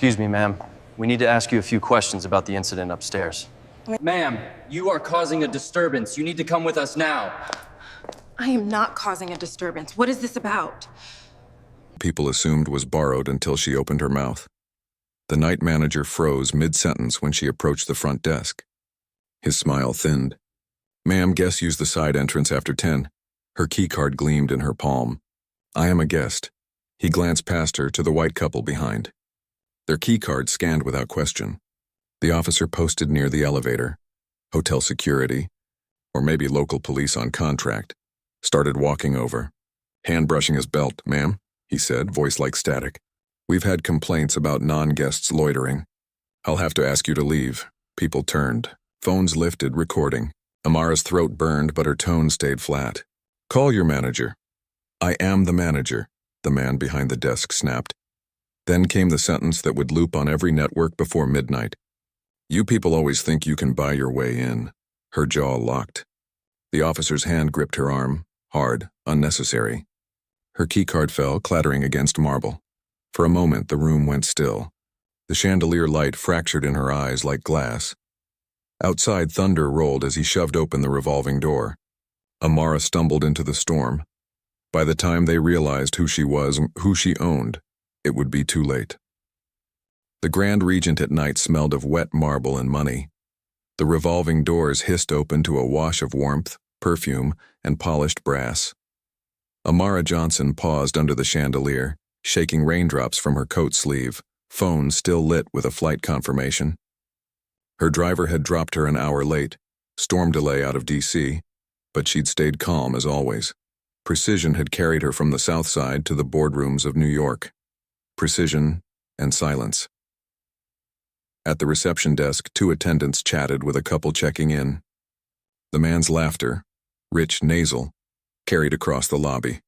Excuse me, ma'am. We need to ask you a few questions about the incident upstairs. Ma'am, you are causing a disturbance. You need to come with us now. I am not causing a disturbance. What is this about? People assumed was borrowed until she opened her mouth. The night manager froze mid-sentence when she approached the front desk. His smile thinned. Ma'am, guest used the side entrance after 10. Her keycard gleamed in her palm. I am a guest. He glanced past her to the white couple behind. Their keycards scanned without question. The officer posted near the elevator. Hotel security, or maybe local police on contract, started walking over. Hand brushing his belt, ma'am, he said, voice like static. We've had complaints about non-guests loitering. I'll have to ask you to leave. People turned. Phones lifted, recording. Amara's throat burned, but her tone stayed flat. Call your manager. I am the manager, the man behind the desk snapped. Then came the sentence that would loop on every network before midnight. You people always think you can buy your way in. Her jaw locked. The officer's hand gripped her arm, hard, unnecessary. Her keycard fell, clattering against marble. For a moment, the room went still. The chandelier light fractured in her eyes like glass. Outside, thunder rolled as he shoved open the revolving door. Amara stumbled into the storm. By the time they realized who she was, who she owned, it would be too late. The Grand Regent at night smelled of wet marble and money. The revolving doors hissed open to a wash of warmth, perfume, and polished brass. Amara Johnson paused under the chandelier, shaking raindrops from her coat sleeve, phone still lit with a flight confirmation. Her driver had dropped her an hour late, storm delay out of D.C., but she'd stayed calm as always. Precision had carried her from the South Side to the boardrooms of New York. Precision and silence. At the reception desk, 2 attendants chatted with a couple checking in. The man's laughter, rich, nasal, carried across the lobby.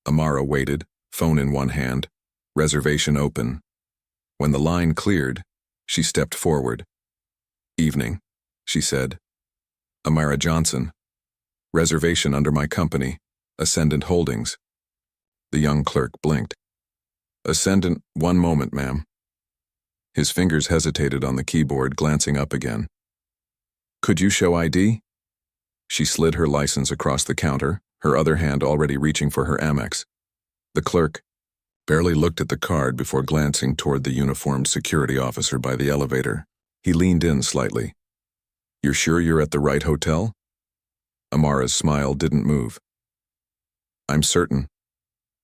Amara waited, phone in one hand, reservation open. When the line cleared, she stepped forward. Evening, she said. Amara Johnson. Reservation under my company, Ascendant Holdings. The young clerk blinked. Ascendant, 1 moment, ma'am. His fingers hesitated on the keyboard, glancing up again. Could you show ID? She slid her license across the counter, her other hand already reaching for her Amex. The clerk barely looked at the card before glancing toward the uniformed security officer by the elevator. He leaned in slightly. You're sure you're at the right hotel? Amara's smile didn't move. I'm certain.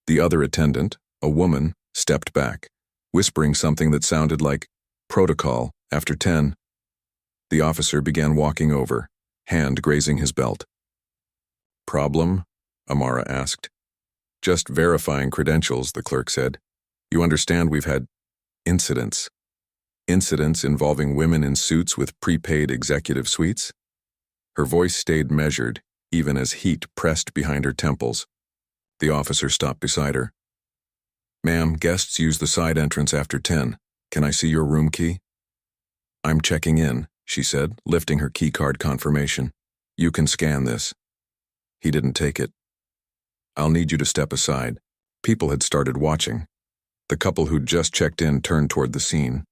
The other attendant, a woman, stepped back, whispering something that sounded like protocol after 10. The officer began walking over, hand grazing his belt. Problem? Amara asked. Just verifying credentials, the clerk said. You understand we've had incidents. Incidents involving women in suits with prepaid executive suites? Her voice stayed measured, even as heat pressed behind her temples. The officer stopped beside her. Ma'am, guests use the side entrance after 10. Can I see your room key? I'm checking in, she said, lifting her keycard confirmation. You can scan this. He didn't take it. I'll need you to step aside. People had started watching. The couple who'd just checked in turned toward the scene.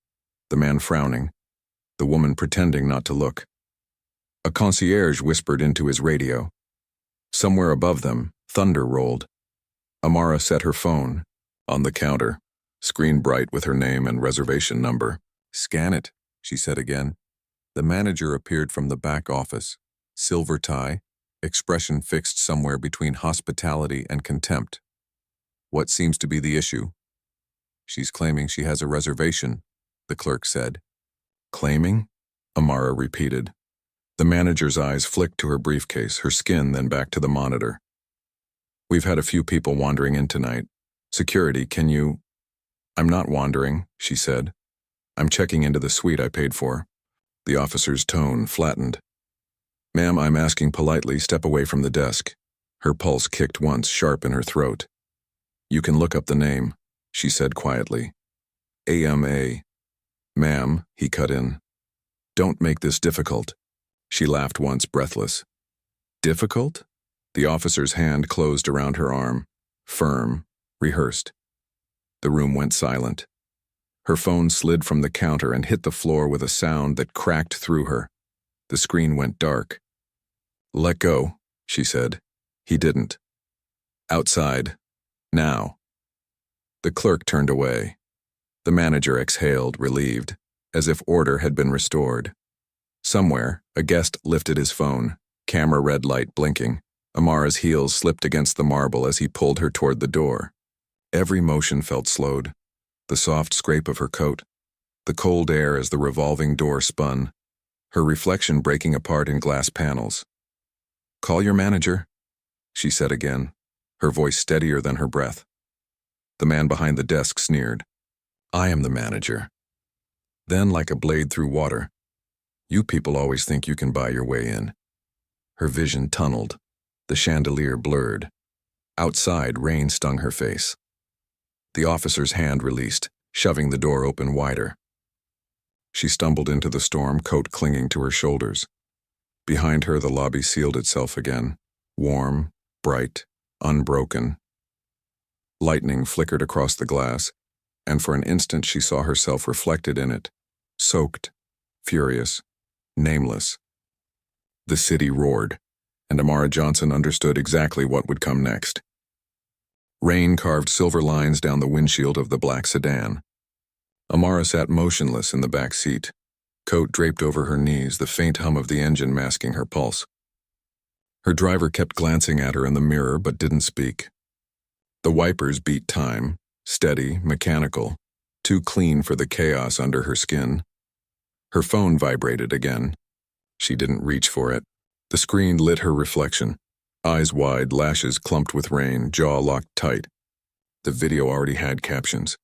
The man frowning. The woman pretending not to look. A concierge whispered into his radio. Somewhere above them, thunder rolled. Amara set her phone. On the counter, screen bright with her name and reservation number. Scan it, she said again. The manager appeared from the back office. Silver tie, expression fixed somewhere between hospitality and contempt. What seems to be the issue? She's claiming she has a reservation, the clerk said. Claiming? Amara repeated. The manager's eyes flicked to her briefcase, her skin then back to the monitor. We've had a few people wandering in tonight. Security, can you... I'm not wandering, she said. I'm checking into the suite I paid for. The officer's tone flattened. Ma'am, I'm asking politely, step away from the desk. Her pulse kicked once, sharp in her throat. You can look up the name, she said quietly. AMA. Ma'am, he cut in. Don't make this difficult. She laughed once, breathless. Difficult? The officer's hand closed around her arm, firm, rehearsed. The room went silent. Her phone slid from the counter and hit the floor with a sound that cracked through her. The screen went dark. "Let go," she said. He didn't. "Outside. Now." The clerk turned away. The manager exhaled, relieved, as if order had been restored. Somewhere, a guest lifted his phone, camera red light blinking. Amara's heels slipped against the marble as he pulled her toward the door. Every motion felt slowed. The soft scrape of her coat, the cold air as the revolving door spun, her reflection breaking apart in glass panels. "Call your manager," she said again, her voice steadier than her breath. The man behind the desk sneered. "I am the manager." Then, like a blade through water, "You people always think you can buy your way in." Her vision tunneled, the chandelier blurred. Outside, rain stung her face. The officer's hand released, shoving the door open wider. She stumbled into the storm, coat clinging to her shoulders. Behind her, the lobby sealed itself again, warm, bright, unbroken. Lightning flickered across the glass, and for an instant she saw herself reflected in it, soaked, furious, nameless. The city roared, and Amara Johnson understood exactly what would come next. Rain carved silver lines down the windshield of the black sedan. Amara sat motionless in the back seat, coat draped over her knees, the faint hum of the engine masking her pulse. Her driver kept glancing at her in the mirror but didn't speak. The wipers beat time, steady, mechanical, too clean for the chaos under her skin. Her phone vibrated again. She didn't reach for it. The screen lit her reflection. Eyes wide, lashes clumped with rain, jaw locked tight. The video already had captions.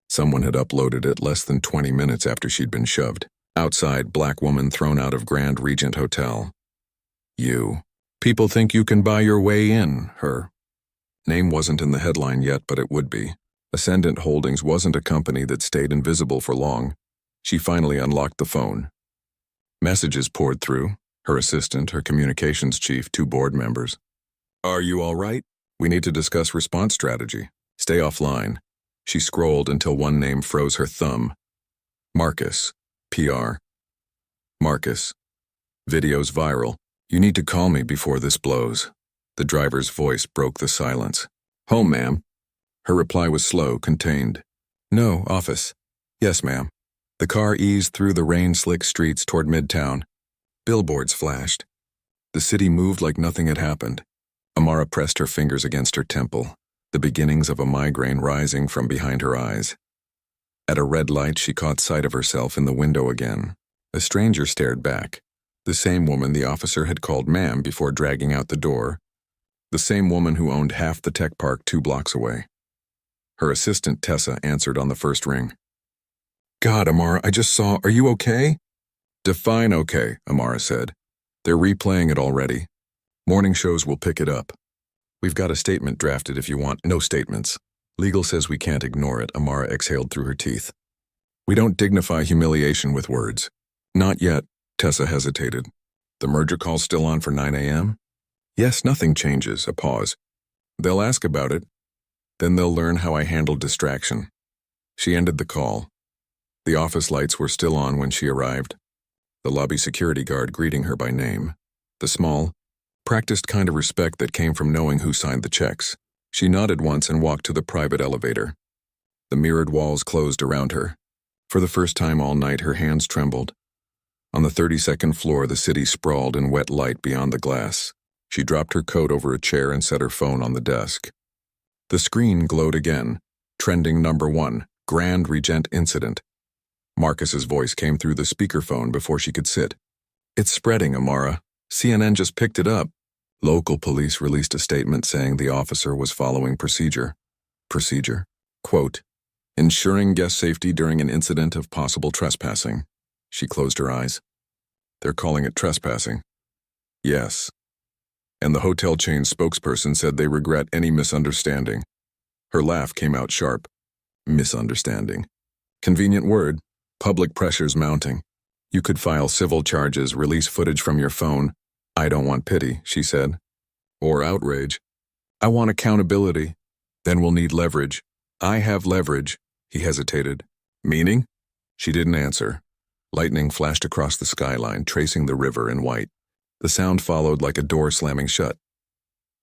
Someone had uploaded it less than 20 minutes after she'd been shoved. Outside, black woman thrown out of Grand Regent Hotel. "You. People think you can buy your way in," her. Name wasn't in the headline yet, but it would be. Ascendant Holdings wasn't a company that stayed invisible for long. She finally unlocked the phone. Messages poured through. Her assistant, her communications chief, 2 board members. "Are you all right? We need to discuss response strategy. Stay offline." She scrolled until one name froze her thumb. Marcus, PR. "Marcus. Video's viral. You need to call me before this blows." The driver's voice broke the silence. "Home, ma'am." Her reply was slow, contained. "No, office." "Yes, ma'am." The car eased through the rain-slick streets toward Midtown. Billboards flashed. The city moved like nothing had happened. Amara pressed her fingers against her temple, the beginnings of a migraine rising from behind her eyes. At a red light, she caught sight of herself in the window again. A stranger stared back. The same woman the officer had called ma'am before dragging out the door. The same woman who owned half the tech park 2 blocks away. Her assistant, Tessa, answered on the first ring. "God, Amara, I just saw. Are you okay?" "Define okay," Amara said. "They're replaying it already. Morning shows will pick it up. We've got a statement drafted if you want." "No statements. Legal says we can't ignore it," Amara exhaled through her teeth. "We don't dignify humiliation with words." "Not yet," Tessa hesitated. "The merger call's still on for 9 a.m.? "Yes, nothing changes." A pause. "They'll ask about it. Then they'll learn how I handled distraction." She ended the call. The office lights were still on when she arrived. The lobby security guard greeting her by name. The small, practiced kind of respect that came from knowing who signed the checks. She nodded once and walked to the private elevator. The mirrored walls closed around her. For the first time all night, her hands trembled. On the 32nd floor, the city sprawled in wet light beyond the glass. She dropped her coat over a chair and set her phone on the desk. The screen glowed again. Trending number 1, Grand Regent Incident. Marcus's voice came through the speakerphone before she could sit. "It's spreading, Amara. CNN just picked it up." Local police released a statement saying the officer was following procedure. Procedure? Quote, "Ensuring guest safety during an incident of possible trespassing." She closed her eyes. "They're calling it trespassing." "Yes." And the hotel chain spokesperson said they regret any misunderstanding. Her laugh came out sharp. "Misunderstanding. Convenient word. Public pressure's mounting. You could file civil charges, release footage from your phone." "I don't want pity," she said. "Or outrage. I want accountability. Then we'll need leverage." "I have leverage." He hesitated. Meaning? She didn't answer. Lightning flashed across the skyline, tracing the river in white. The sound followed like a door slamming shut.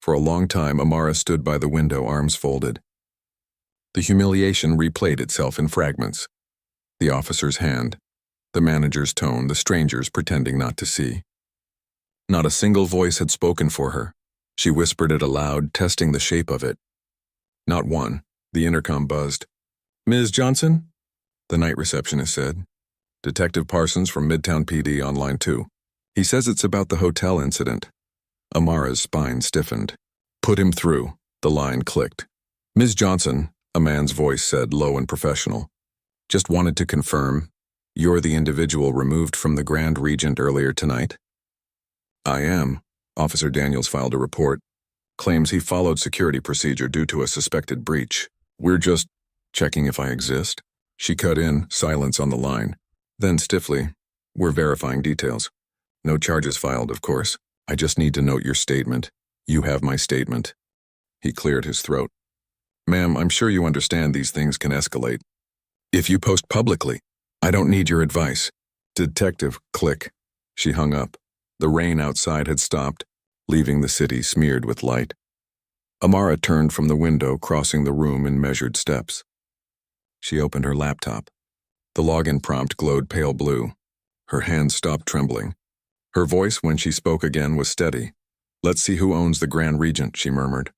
For a long time, Amara stood by the window, arms folded. The humiliation replayed itself in fragments. The officer's hand, the manager's tone, the strangers pretending not to see. Not a single voice had spoken for her. She whispered it aloud, testing the shape of it. Not one. The intercom buzzed. "Ms. Johnson?" The night receptionist said. "Detective Parsons from Midtown PD on line 2. He says it's about the hotel incident." Amara's spine stiffened. "Put him through." The line clicked. "Ms. Johnson," a man's voice said, low and professional. "Just wanted to confirm, you're the individual removed from the Grand Regent earlier tonight?" "I am." Officer Daniels filed a report. Claims he followed security procedure due to a suspected breach. "We're just checking if I exist." She cut in, silence on the line. Then stiffly, "We're verifying details. No charges filed, of course. I just need to note your statement. You have my statement." He cleared his throat. "Ma'am, I'm sure you understand these things can escalate. If you post publicly, I don't need your advice." "Detective," click. She hung up. The rain outside had stopped, leaving the city smeared with light. Amara turned from the window, crossing the room in measured steps. She opened her laptop. The login prompt glowed pale blue. Her hands stopped trembling. Her voice, when she spoke again, was steady. "Let's see who owns the Grand Regent," she murmured.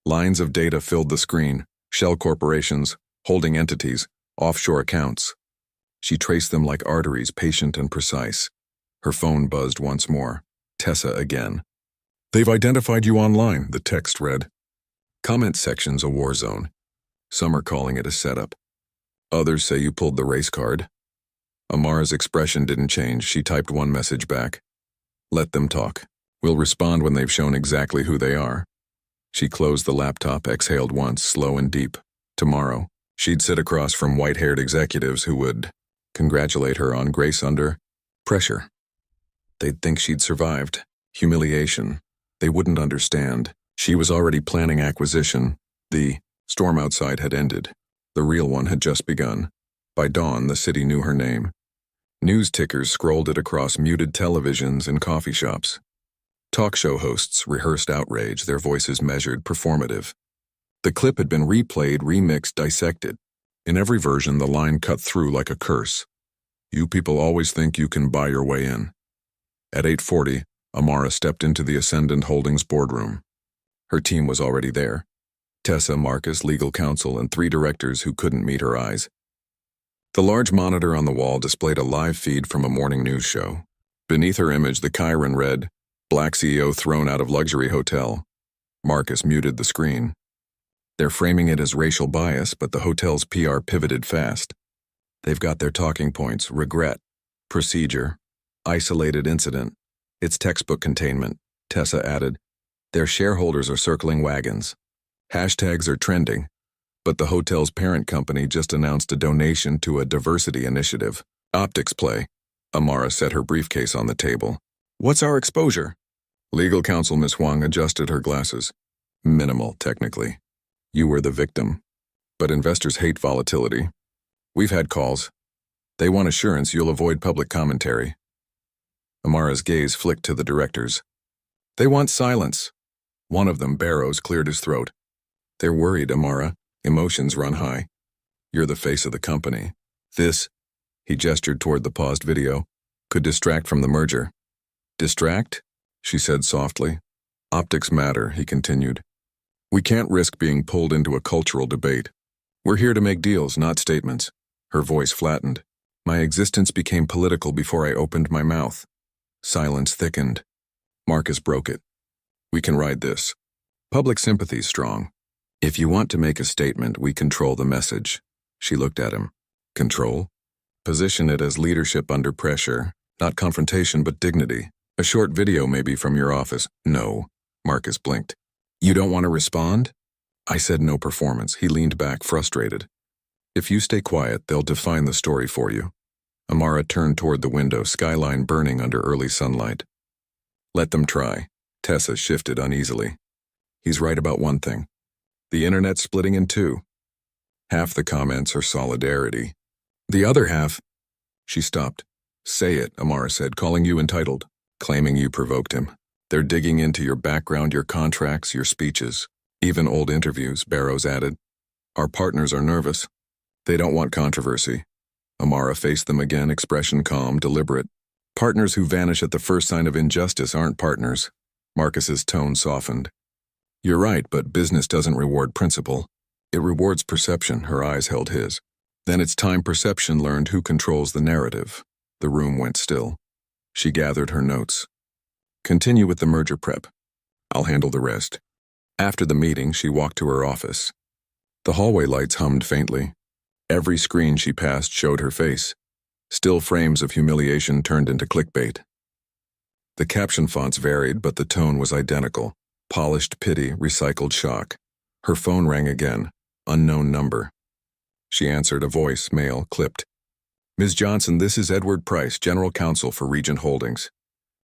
Lines of data filled the screen. Shell corporations, holding entities, offshore accounts. She traced them like arteries, patient and precise. Her phone buzzed once more. Tessa again. "They've identified you online," the text read. Comment section's a war zone. Some are calling it a setup. Others say you pulled the race card. Amara's expression didn't change. She typed one message back. "Let them talk. We'll respond when they've shown exactly who they are." She closed the laptop, exhaled once, slow and deep. Tomorrow, she'd sit across from white-haired executives who would congratulate her on grace under pressure. They'd think she'd survived. Humiliation. They wouldn't understand. She was already planning acquisition. The storm outside had ended. The real one had just begun. By dawn, the city knew her name. News tickers scrolled it across muted televisions and coffee shops. Talk show hosts rehearsed outrage, their voices measured, performative. The clip had been replayed, remixed, dissected. In every version, the line cut through like a curse. "You people always think you can buy your way in." At 8:40, Amara stepped into the Ascendant Holdings boardroom. Her team was already there. Tessa, Marcus, legal counsel, and 3 directors who couldn't meet her eyes. The large monitor on the wall displayed a live feed from a morning news show. Beneath her image, the chyron read, "Black CEO thrown out of luxury hotel." Marcus muted the screen. They're framing it as racial bias, but the hotel's PR pivoted fast. They've got their talking points: regret, procedure, isolated incident. It's textbook containment, Tessa added. Their shareholders are circling wagons. Hashtags are trending, but the hotel's parent company just announced a donation to a diversity initiative. Optics play. Amara set her briefcase on the table. "What's our exposure?" Legal counsel Miss Huang adjusted her glasses. "Minimal, technically. You were the victim. But investors hate volatility. We've had calls. They want assurance you'll avoid public commentary." Amara's gaze flicked to the directors. "They want silence." One of them, Barrows, cleared his throat. "They're worried, Amara. Emotions run high. You're the face of the company. This," he gestured toward the paused video, "could distract from the merger." "Distract?" she said softly. "Optics matter," he continued. "We can't risk being pulled into a cultural debate. We're here to make deals, not statements." Her voice flattened. "My existence became political before I opened my mouth." Silence thickened. Marcus broke it. "We can ride this. Public sympathy's strong. If you want to make a statement, we control the message." She looked at him. "Control? Position it as leadership under pressure, not confrontation but dignity. A short video maybe from your office." "No." Marcus blinked. "You don't want to respond?" I said no performance. He leaned back, frustrated. "If you stay quiet, they'll define the story for you." Amara turned toward the window, skyline burning under early sunlight. "Let them try." Tessa shifted uneasily. "He's right about one thing. The internet's splitting in 2. Half the comments are solidarity. The other half, she stopped. Say it, Amara said, calling you entitled, claiming you provoked him. They're digging into your background, your contracts, your speeches, even old interviews, Barrows added. Our partners are nervous. They don't want controversy. Amara faced them again, expression calm, deliberate. Partners who vanish at the first sign of injustice aren't partners. Marcus's tone softened. You're right, but business doesn't reward principle. It rewards perception, her eyes held his. Then it's time perception learned who controls the narrative. The room went still. She gathered her notes. Continue with the merger prep. I'll handle the rest. After the meeting, she walked to her office. The hallway lights hummed faintly. Every screen she passed showed her face. Still frames of humiliation turned into clickbait. The caption fonts varied, but the tone was identical. Polished pity, recycled shock. Her phone rang again. Unknown number. She answered, a voice, male, clipped. Ms. Johnson, this is Edward Price, General Counsel for Regent Holdings.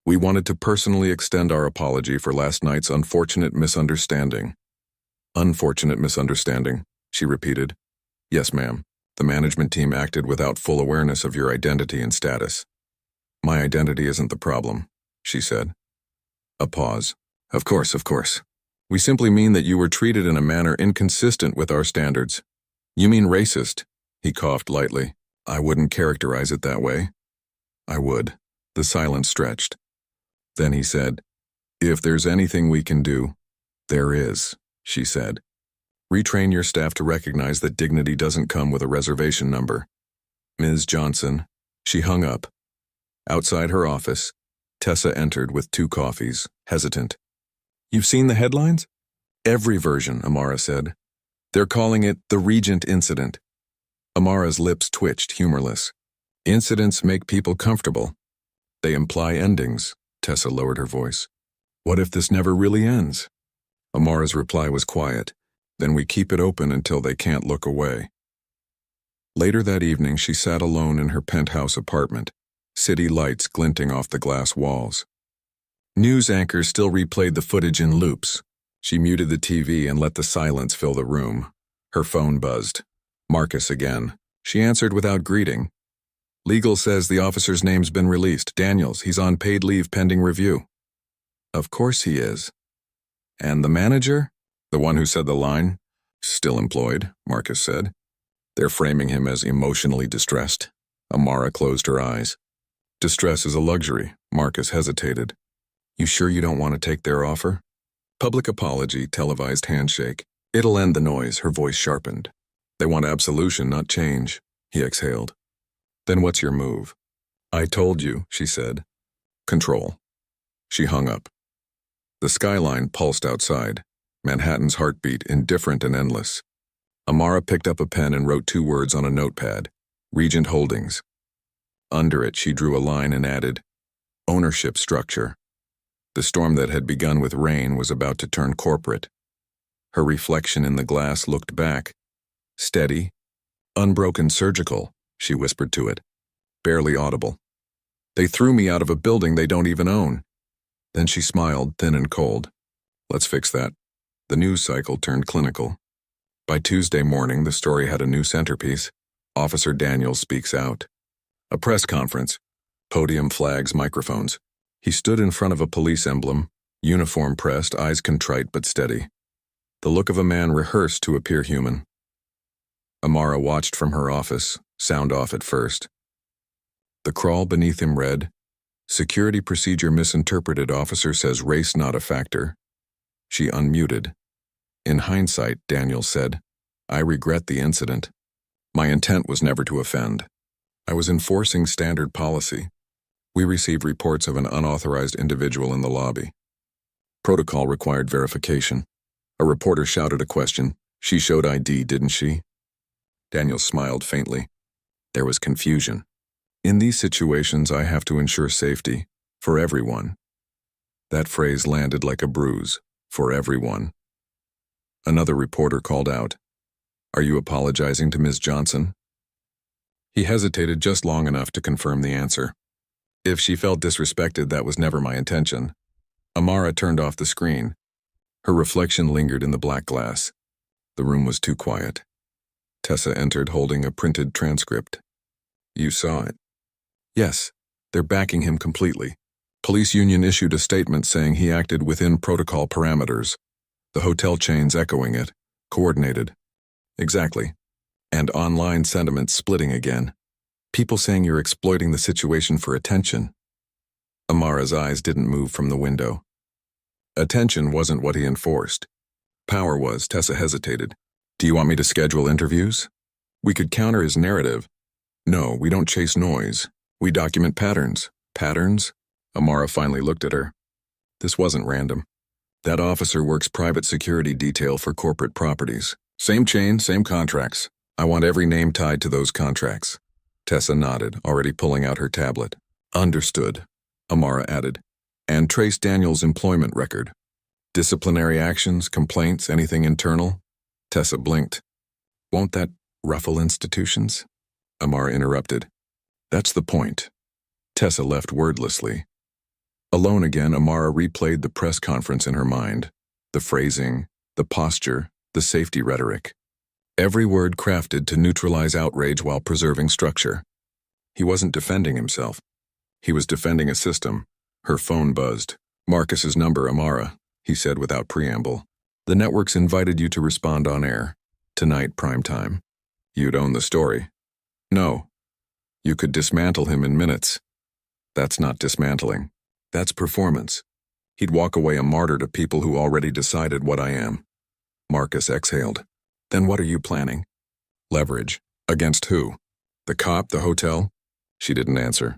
We wanted to personally extend our apology for last night's unfortunate misunderstanding. Unfortunate misunderstanding, she repeated. Yes, ma'am. The management team acted without full awareness of your identity and status. My identity isn't the problem, she said. A pause. Of course. We simply mean that you were treated in a manner inconsistent with our standards. You mean racist? He coughed lightly. I wouldn't characterize it that way. I would. The silence stretched. Then he said, If there's anything we can do, there is, she said. Retrain your staff to recognize that dignity doesn't come with a reservation number. Ms. Johnson. She hung up. Outside her office, Tessa entered with 2 coffees, hesitant. You've seen the headlines? Every version, Amara said. They're calling it the Regent incident. Amara's lips twitched, humorless. Incidents make people comfortable. They imply endings, Tessa lowered her voice. What if this never really ends? Amara's reply was quiet. Then we keep it open until they can't look away. Later that evening, she sat alone in her penthouse apartment, city lights glinting off the glass walls. News anchors still replayed the footage in loops. She muted the TV and let the silence fill the room. Her phone buzzed. Marcus again. She answered without greeting. Legal says the officer's name's been released. Daniels, he's on paid leave pending review. Of course he is. And the manager? The one who said the line? Still employed, Marcus said. They're framing him as emotionally distressed. Amara closed her eyes. Distress is a luxury, Marcus hesitated. You sure you don't want to take their offer? Public apology, televised handshake. It'll end the noise, her voice sharpened. They want absolution, not change, he exhaled. Then what's your move? I told you, she said. Control. She hung up. The skyline pulsed outside. Manhattan's heartbeat, indifferent and endless. Amara picked up a pen and wrote 2 words on a notepad. Regent Holdings. Under it, she drew a line and added, ownership structure. The storm that had begun with rain was about to turn corporate. Her reflection in the glass looked back. Steady, unbroken, surgical, she whispered to it. Barely audible. They threw me out of a building they don't even own. Then she smiled, thin and cold. Let's fix that. The news cycle turned clinical. By Tuesday morning, the story had a new centerpiece. Officer Daniels speaks out. A press conference. Podium, flags, microphones. He stood in front of a police emblem, uniform pressed, eyes contrite but steady. The look of a man rehearsed to appear human. Amara watched from her office, sound off at first. The crawl beneath him read, Security procedure misinterpreted. Officer says race not a factor. She unmuted. In hindsight, Daniels said, I regret the incident. My intent was never to offend. I was enforcing standard policy. We received reports of an unauthorized individual in the lobby. Protocol required verification. A reporter shouted a question. She showed ID, didn't she? Daniels smiled faintly. There was confusion. In these situations, I have to ensure safety. For everyone. That phrase landed like a bruise. For everyone. Another reporter called out. Are you apologizing to Ms. Johnson? He hesitated just long enough to confirm the answer. If she felt disrespected, that was never my intention. Amara turned off the screen. Her reflection lingered in the black glass. The room was too quiet. Tessa entered holding a printed transcript. You saw it. Yes, they're backing him completely. Police union issued a statement saying he acted within protocol parameters. The hotel chains echoing it. Coordinated. Exactly. And online sentiment splitting again. People saying you're exploiting the situation for attention. Amara's eyes didn't move from the window. Attention wasn't what he enforced. Power was. Tessa hesitated. Do you want me to schedule interviews? We could counter his narrative. No, we don't chase noise. We document patterns. Patterns? Amara finally looked at her. This wasn't random. That officer works private security detail for corporate properties. Same chain, same contracts. I want every name tied to those contracts. Tessa nodded, already pulling out her tablet. Understood, Amara added. And trace Daniel's employment record. Disciplinary actions, complaints, anything internal? Tessa blinked. Won't that ruffle institutions? Amara interrupted. That's the point. Tessa left wordlessly. Alone again, Amara replayed the press conference in her mind. The phrasing, the posture, the safety rhetoric. Every word crafted to neutralize outrage while preserving structure. He wasn't defending himself. He was defending a system. Her phone buzzed. Marcus's number, Amara, he said without preamble. The networks invited you to respond on air. Tonight, prime time. You'd own the story. No. You could dismantle him in minutes. That's not dismantling. That's performance. He'd walk away a martyr to people who already decided what I am. Marcus exhaled. Then what are you planning? Leverage. Against who? The cop, the hotel? She didn't answer.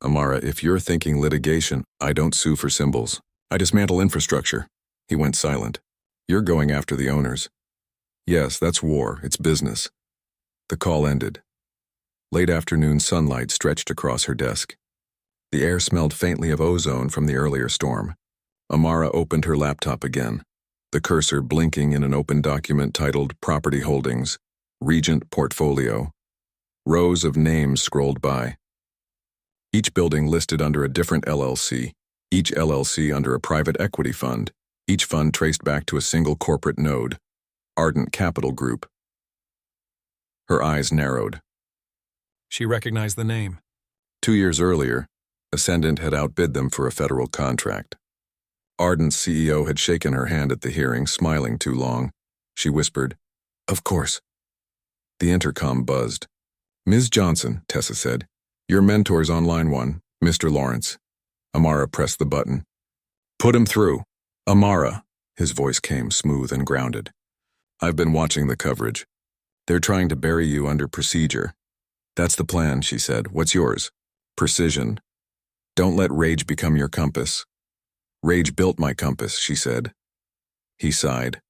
Amara, if you're thinking litigation, I don't sue for symbols. I dismantle infrastructure. He went silent. You're going after the owners. Yes, that's war. It's business. The call ended. Late afternoon sunlight stretched across her desk. The air smelled faintly of ozone from the earlier storm. Amara opened her laptop again, the cursor blinking in an open document titled Property Holdings, Regent Portfolio. Rows of names scrolled by. Each building listed under a different LLC, each LLC under a private equity fund, each fund traced back to a single corporate node, Ardent Capital Group. Her eyes narrowed. She recognized the name. 2 years earlier, Ascendant had outbid them for a federal contract. Ardent's CEO had shaken her hand at the hearing, smiling too long. She whispered, "Of course." The intercom buzzed. "Ms. Johnson," Tessa said, "your mentor's on line 1, Mr. Lawrence." Amara pressed the button. "Put him through." "Amara," his voice came smooth and grounded. "I've been watching the coverage. They're trying to bury you under procedure." "That's the plan," she said. "What's yours?" "Precision. Don't let rage become your compass." "Rage built my compass," she said. He sighed.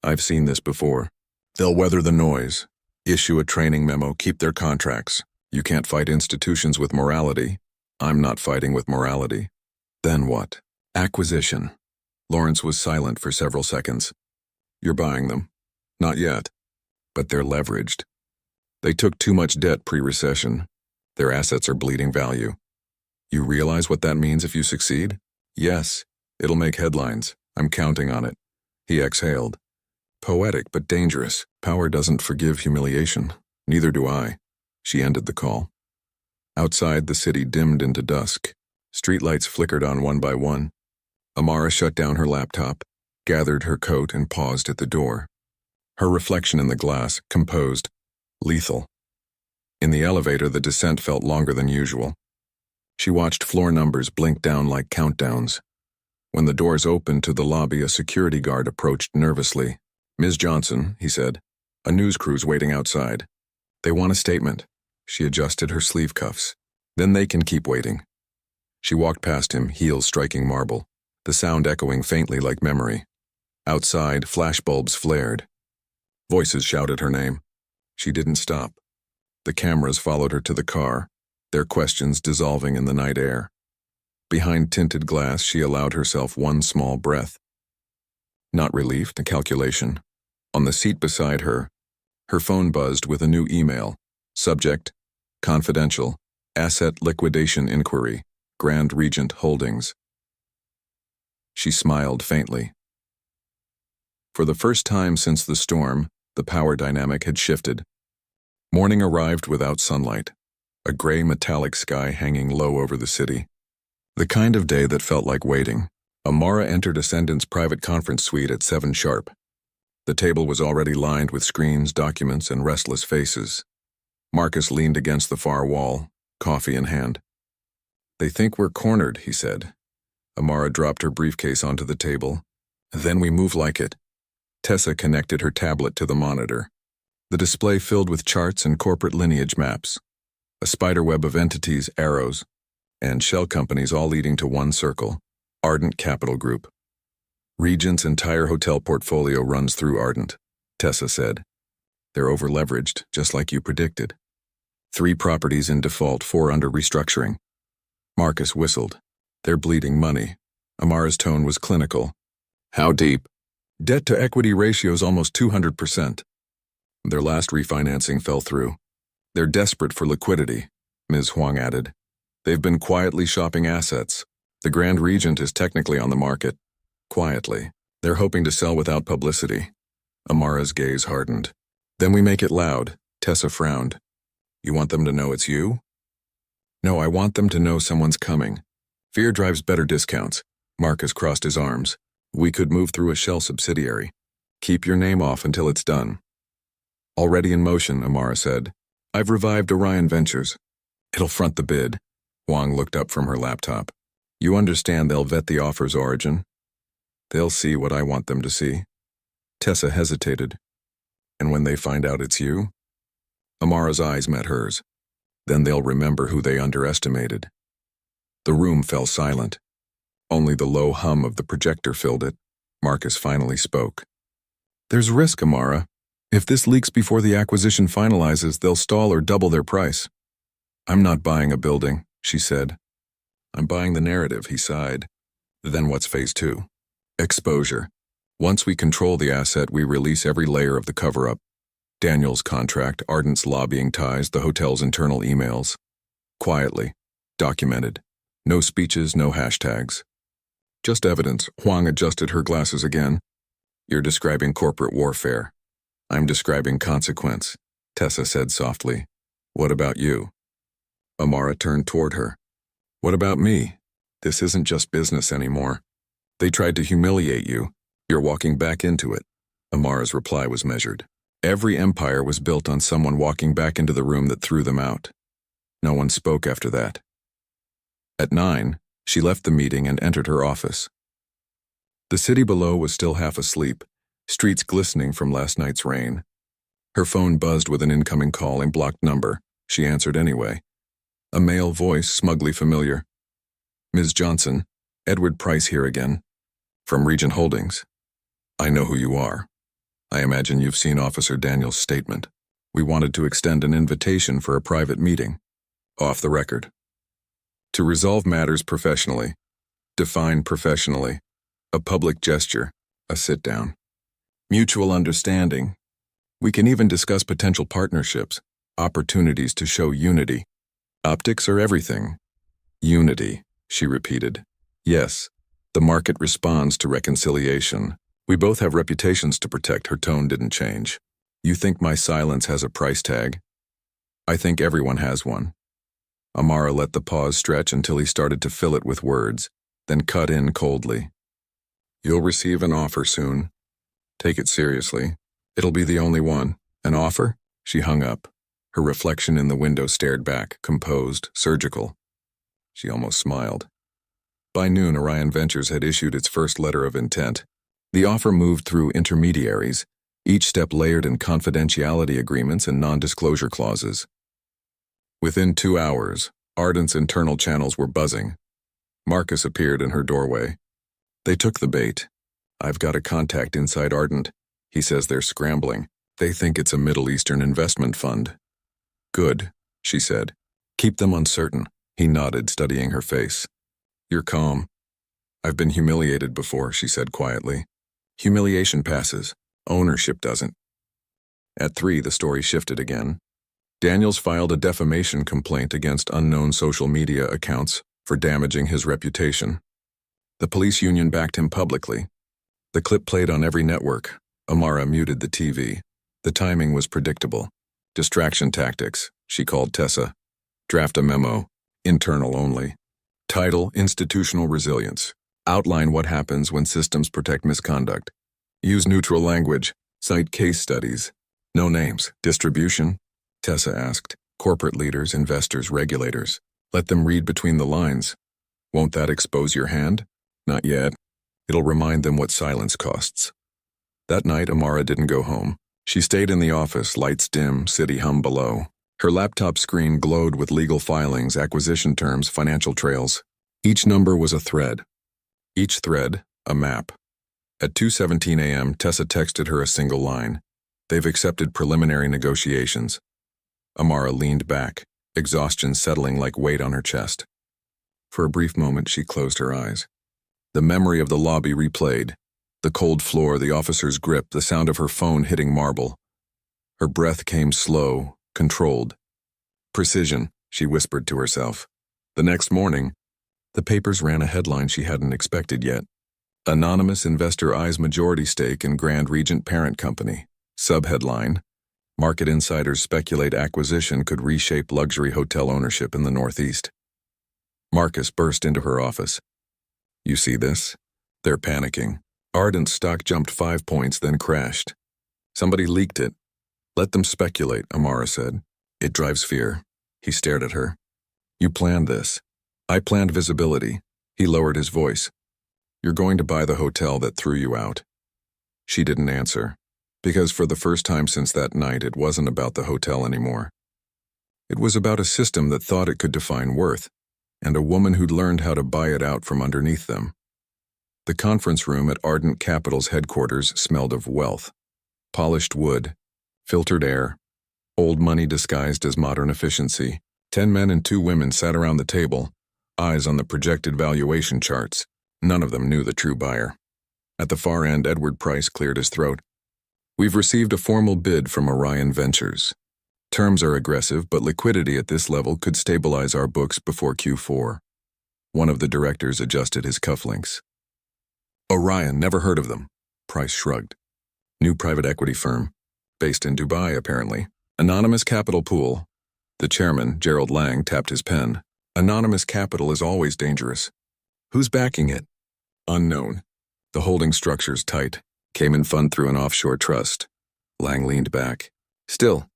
"I've seen this before. They'll weather the noise, issue a training memo, keep their contracts. You can't fight institutions with morality. I'm not fighting with morality." "Then what?" "Acquisition." Lawrence was silent for several seconds. "You're buying them?" "Not yet. But they're leveraged. They took too much debt pre-recession. Their assets are bleeding value. You realize what that means if you succeed?" "Yes. It'll make headlines. I'm counting on it." He exhaled. "Poetic but dangerous. Power doesn't forgive humiliation. Neither do I." She ended the call. Outside, the city dimmed into dusk. Streetlights flickered on one by one. Amara shut down her laptop, gathered her coat, and paused at the door. Her reflection in the glass, composed, lethal. In the elevator, the descent felt longer than usual. She watched floor numbers blink down like countdowns. When the doors opened to the lobby, a security guard approached nervously. "Ms. Johnson," he said, "a news crew's waiting outside. They want a statement." She adjusted her sleeve cuffs. "Then they can keep waiting." She walked past him, heels striking marble, the sound echoing faintly like memory. Outside, flashbulbs flared. Voices shouted her name. She didn't stop. The cameras followed her to the car, their questions dissolving in the night air. Behind tinted glass, she allowed herself one small breath. Not relief, a calculation. On the seat beside her phone buzzed with a new email. Subject, confidential, asset liquidation inquiry, Grand Regent Holdings. She smiled faintly. For the first time since the storm, the power dynamic had shifted. Morning arrived without sunlight. a gray metallic sky hanging low over the city. The kind of day that felt like waiting. Amara entered Ascendant's private conference suite at 7 sharp. The table was already lined with screens, documents, and restless faces. Marcus leaned against the far wall, coffee in hand. "They think we're cornered," he said. Amara dropped her briefcase onto the table. "Then we move like it." Tessa connected her tablet to the monitor. The display filled with charts and corporate lineage maps. A spiderweb of entities, arrows, and shell companies all leading to one circle, Ardent Capital Group. "Regent's entire hotel portfolio runs through Ardent," Tessa said. "They're over-leveraged, just like you predicted. 3 properties in default, 4 under restructuring." Marcus whistled. "They're bleeding money." Amara's tone was clinical. "How deep?" "Debt-to-equity ratio's almost 200%. Their last refinancing fell through. They're desperate for liquidity," Ms. Huang added. "They've been quietly shopping assets. The Grand Regent is technically on the market. Quietly. They're hoping to sell without publicity." Amara's gaze hardened. "Then we make it loud," Tessa frowned. "You want them to know it's you?" "No, I want them to know someone's coming. Fear drives better discounts." Marcus crossed his arms. "We could move through a shell subsidiary. Keep your name off until it's done." "Already in motion," Amara said. "I've revived Orion Ventures. It'll front the bid." Huang looked up from her laptop. "You understand they'll vet the offer's origin? They'll see what I want them to see." Tessa hesitated. "And when they find out it's you?" Amara's eyes met hers. "Then they'll remember who they underestimated." The room fell silent. Only the low hum of the projector filled it. Marcus finally spoke. "There's risk, Amara. If this leaks before the acquisition finalizes, they'll stall or double their price." "I'm not buying a building," she said. "I'm buying the narrative," he sighed. "Then what's phase 2? Exposure. Once we control the asset, we release every layer of the cover-up. Daniel's contract, Ardent's lobbying ties, the hotel's internal emails. Quietly. Documented. No speeches, no hashtags. Just evidence." Huang adjusted her glasses again. "You're describing corporate warfare. I'm describing consequence," Tessa said softly. "What about you?" Amara turned toward her. "What about me? This isn't just business anymore. They tried to humiliate you. You're walking back into it." Amara's reply was measured. Every empire was built on someone walking back into the room that threw them out. No one spoke after that. At 9, she left the meeting and entered her office. The city below was still half asleep, streets glistening from last night's rain. Her phone buzzed with an incoming call and blocked number. She answered anyway. A male voice, smugly familiar. "Ms. Johnson, Edward Price here again. From Regent Holdings. I know who you are. I imagine you've seen Officer Daniel's statement. We wanted to extend an invitation for a private meeting. Off the record. To resolve matters professionally. Define professionally. A public gesture. A sit-down. Mutual understanding. We can even discuss potential partnerships, opportunities to show unity. Optics are everything." "Unity," she repeated. "Yes, the market responds to reconciliation. We both have reputations to protect." Her tone didn't change. "You think my silence has a price tag?" "I think everyone has one." Amara let the pause stretch until he started to fill it with words, then cut in coldly. "You'll receive an offer soon. Take it seriously. It'll be the only one." "An offer?" She hung up. Her reflection in the window stared back, composed, surgical. She almost smiled. By noon, Orion Ventures had issued its first letter of intent. The offer moved through intermediaries, each step layered in confidentiality agreements and non-disclosure clauses. Within 2 hours, Ardent's internal channels were buzzing. Marcus appeared in her doorway. They took the bait. "I've got a contact inside Ardent. He says they're scrambling. They think it's a Middle Eastern investment fund." "Good," she said. "Keep them uncertain." He nodded, studying her face. "You're calm." "I've been humiliated before," she said quietly. "Humiliation passes. Ownership doesn't." At 3, the story shifted again. Daniels filed a defamation complaint against unknown social media accounts for damaging his reputation. The police union backed him publicly. The clip played on every network. Amara muted the TV. The timing was predictable. "Distraction tactics," she called Tessa. Draft a memo. Internal only. Title, Institutional Resilience. Outline what happens when systems protect misconduct. Use neutral language. Cite case studies. No names. Distribution? Tessa asked. Corporate leaders, investors, regulators. Let them read between the lines. Won't that expose your hand? Not yet. It'll remind them what silence costs. That night, Amara didn't go home. She stayed in the office, lights dim, city hum below. Her laptop screen glowed with legal filings, acquisition terms, financial trails. Each number was a thread. Each thread, a map. At 2:17 a.m., Tessa texted her a single line. They've accepted preliminary negotiations. Amara leaned back, exhaustion settling like weight on her chest. For a brief moment, she closed her eyes. The memory of the lobby replayed. The cold floor, the officer's grip, the sound of her phone hitting marble. Her breath came slow, controlled. Precision, she whispered to herself. The next morning, the papers ran a headline she hadn't expected yet. Anonymous investor eyes majority stake in Grand Regent parent company. Subheadline, Market insiders speculate acquisition could reshape luxury hotel ownership in the Northeast. Marcus burst into her office. You see this? They're panicking. Ardent's stock jumped 5 points, then crashed. Somebody leaked it. Let them speculate, Amara said. It drives fear. He stared at her. You planned this. I planned visibility. He lowered his voice. You're going to buy the hotel that threw you out. She didn't answer, because for the first time since that night, it wasn't about the hotel anymore. It was about a system that thought it could define worth, and a woman who'd learned how to buy it out from underneath them. The conference room at Ardent Capital's headquarters smelled of wealth. Polished wood, filtered air, old money disguised as modern efficiency. 10 men and 2 women sat around the table, eyes on the projected valuation charts. None of them knew the true buyer. At the far end, Edward Price cleared his throat. We've received a formal bid from Orion Ventures. Terms are aggressive, but liquidity at this level could stabilize our books before Q4. One of the directors adjusted his cufflinks. Orion, never heard of them. Price shrugged. New private equity firm. Based in Dubai, apparently. Anonymous capital pool. The chairman, Gerald Lang, tapped his pen. Anonymous capital is always dangerous. Who's backing it? Unknown. The holding structure's tight. Cayman fund through an offshore trust. Lang leaned back. Still,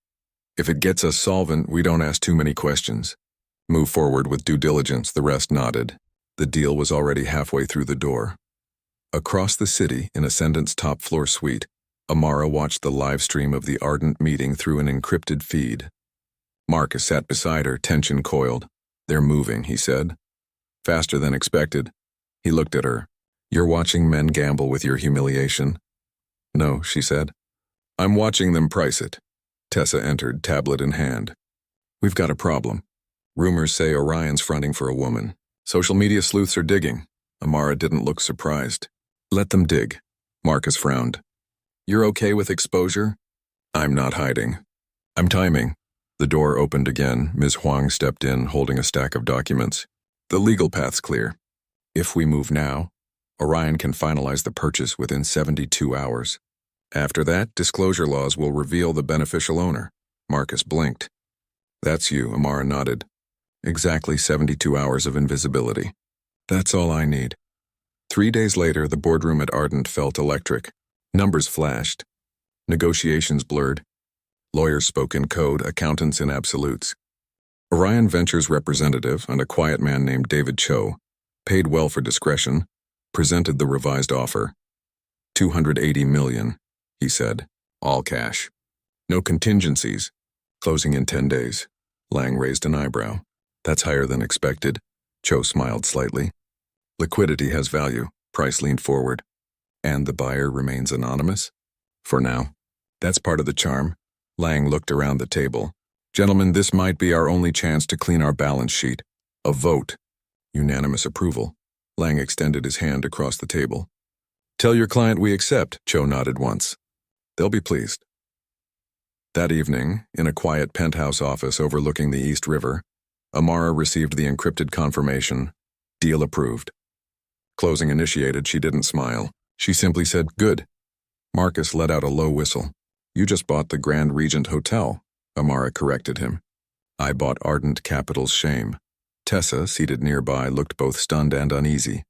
if it gets us solvent, we don't ask too many questions. Move forward with due diligence, the rest nodded. The deal was already halfway through the door. Across the city, in Ascendant's top-floor suite, Amara watched the live stream of the Ardent meeting through an encrypted feed. Marcus sat beside her, tension coiled. They're moving, he said. Faster than expected. He looked at her. You're watching men gamble with your humiliation? No, she said. I'm watching them price it. Tessa entered, tablet in hand. We've got a problem. Rumors say Orion's fronting for a woman. Social media sleuths are digging. Amara didn't look surprised. Let them dig. Marcus frowned. You're okay with exposure? I'm not hiding. I'm timing. The door opened again. Ms. Huang stepped in, holding a stack of documents. The legal path's clear. If we move now, Orion can finalize the purchase within 72 hours. After that, disclosure laws will reveal the beneficial owner. Marcus blinked. That's you, Amara nodded. Exactly 72 hours of invisibility. That's all I need. 3 days later, the boardroom at Ardent felt electric. Numbers flashed. Negotiations blurred. Lawyers spoke in code, accountants in absolutes. Orion Ventures representative and a quiet man named David Cho, paid well for discretion, presented the revised offer. $280 million, he said, all cash. No contingencies. Closing in 10 days. Lang raised an eyebrow. That's higher than expected. Cho smiled slightly. Liquidity has value. Price leaned forward. And the buyer remains anonymous? For now. That's part of the charm. Lang looked around the table. Gentlemen, this might be our only chance to clean our balance sheet. A vote. Unanimous approval. Lang extended his hand across the table. Tell your client we accept, Cho nodded once. They'll be pleased. That evening, in a quiet penthouse office overlooking the East River, Amara received the encrypted confirmation. Deal approved. Closing initiated, she didn't smile. She simply said, good. Marcus let out a low whistle. You just bought the Grand Regent Hotel, Amara corrected him. I bought Ardent Capital's shame. Tessa, seated nearby, looked both stunned and uneasy.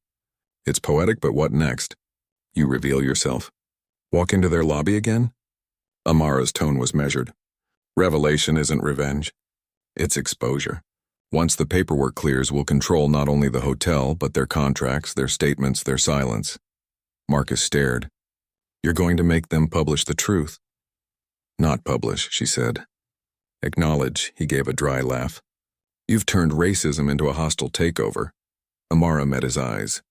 It's poetic, but what next? You reveal yourself. Walk into their lobby again? Amara's tone was measured. Revelation isn't revenge. It's exposure. Once the paperwork clears, we'll control not only the hotel, but their contracts, their statements, their silence. Marcus stared. You're going to make them publish the truth? Not publish, she said. Acknowledge, he gave a dry laugh. You've turned racism into a hostile takeover. Amara met his eyes.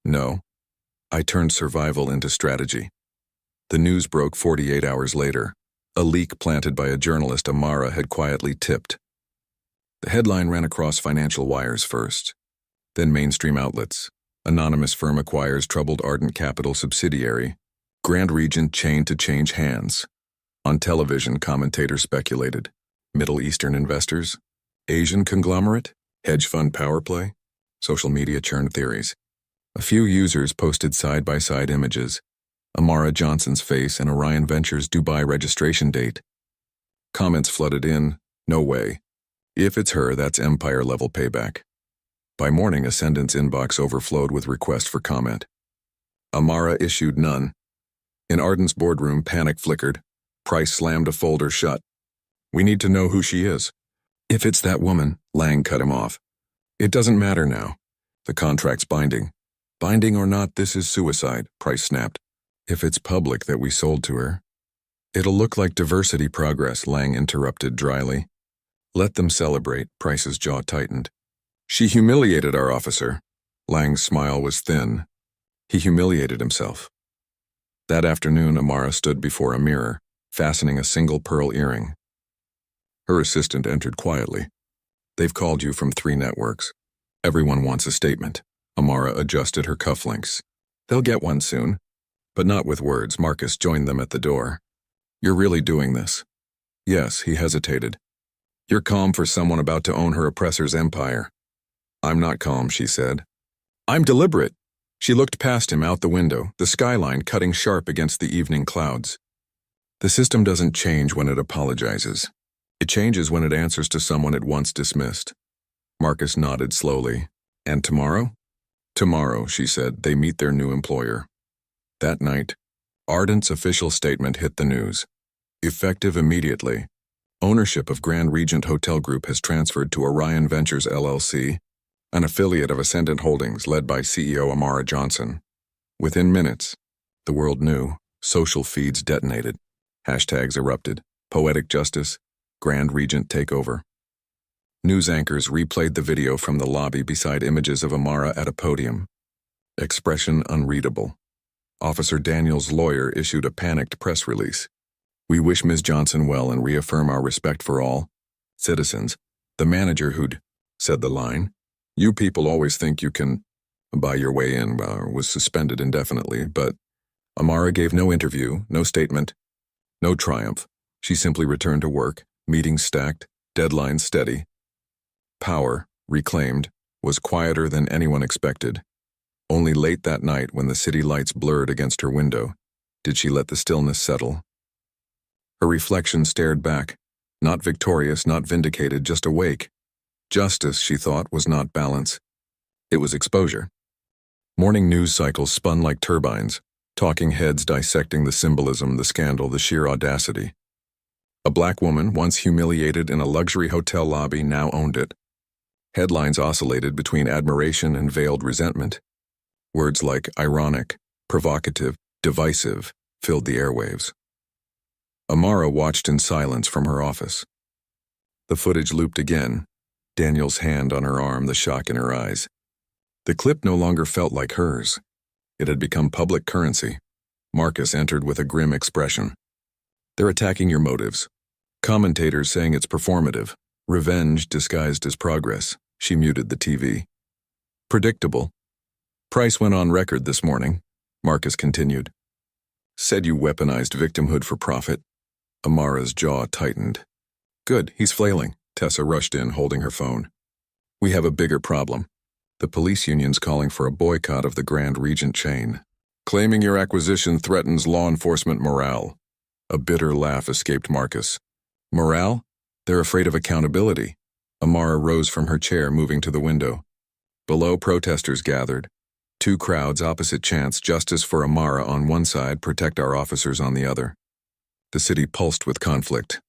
No. I turned survival into strategy. The news broke 48 hours later. A leak planted by a journalist Amara had quietly tipped. The headline ran across financial wires first, then mainstream outlets. Anonymous firm acquires troubled Ardent Capital subsidiary. Grand Regent chain to change hands. On television, commentators speculated. Middle Eastern investors? Asian conglomerate? Hedge fund power play? Social media churned theories. A few users posted side-by-side images. Amara Johnson's face and Orion Ventures' Dubai registration date. Comments flooded in. No way. If it's her, that's empire-level payback. By morning, Ascendant's inbox overflowed with requests for comment. Amara issued none. In Ardent's boardroom, panic flickered. Price slammed a folder shut. We need to know who she is. If it's that woman, Lang cut him off. It doesn't matter now. The contract's binding. Binding or not, this is suicide, Price snapped. If it's public that we sold to her. It'll look like diversity progress, Lang interrupted dryly. Let them celebrate, Price's jaw tightened. She humiliated our officer. Lang's smile was thin. He humiliated himself. That afternoon, Amara stood before a mirror, fastening a single pearl earring. Her assistant entered quietly. They've called you from 3 networks. Everyone wants a statement. Amara adjusted her cufflinks. They'll get one soon. But not with words. Marcus joined them at the door. You're really doing this? Yes, he hesitated. You're calm for someone about to own her oppressor's empire. I'm not calm, she said. I'm deliberate. She looked past him out the window, the skyline cutting sharp against the evening clouds. The system doesn't change when it apologizes. It changes when it answers to someone it once dismissed. Marcus nodded slowly. And tomorrow? Tomorrow, she said, they meet their new employer. That night, Ardent's official statement hit the news. Effective immediately, ownership of Grand Regent Hotel Group has transferred to Orion Ventures LLC, an affiliate of Ascendant Holdings led by CEO Amara Johnson. Within minutes, the world knew. Social feeds detonated. Hashtags erupted. Poetic justice. Grand Regent takeover. News anchors replayed the video from the lobby beside images of Amara at a podium. Expression unreadable. Officer Daniel's lawyer issued a panicked press release. We wish Ms. Johnson well and reaffirm our respect for all citizens. The manager who'd said the line, you people always think you can buy your way in, was suspended indefinitely, but Amara gave no interview, no statement, no triumph. She simply returned to work, meetings stacked, deadlines steady. Power, reclaimed, was quieter than anyone expected. Only late that night, when the city lights blurred against her window, did she let the stillness settle. Her reflection stared back, not victorious, not vindicated, just awake. Justice, she thought, was not balance. It was exposure. Morning news cycles spun like turbines, talking heads dissecting the symbolism, the scandal, the sheer audacity. A black woman, once humiliated in a luxury hotel lobby, now owned it. Headlines oscillated between admiration and veiled resentment. Words like ironic, provocative, divisive filled the airwaves. Amara watched in silence from her office. The footage looped again, Daniel's hand on her arm, the shock in her eyes. The clip no longer felt like hers. It had become public currency. Marcus entered with a grim expression. They're attacking your motives. Commentators saying it's performative. Revenge disguised as progress. She muted the TV. Predictable. Price went on record this morning, Marcus continued. Said you weaponized victimhood for profit. Amara's jaw tightened. Good, he's flailing. Tessa rushed in, holding her phone. We have a bigger problem. The police union's calling for a boycott of the Grand Regent chain, claiming your acquisition threatens law enforcement morale. A bitter laugh escaped Marcus. Morale? They're afraid of accountability. Amara rose from her chair, moving to the window. Below, protesters gathered. Two crowds opposite chants, justice for Amara on one side, protect our officers on the other. The city pulsed with conflict.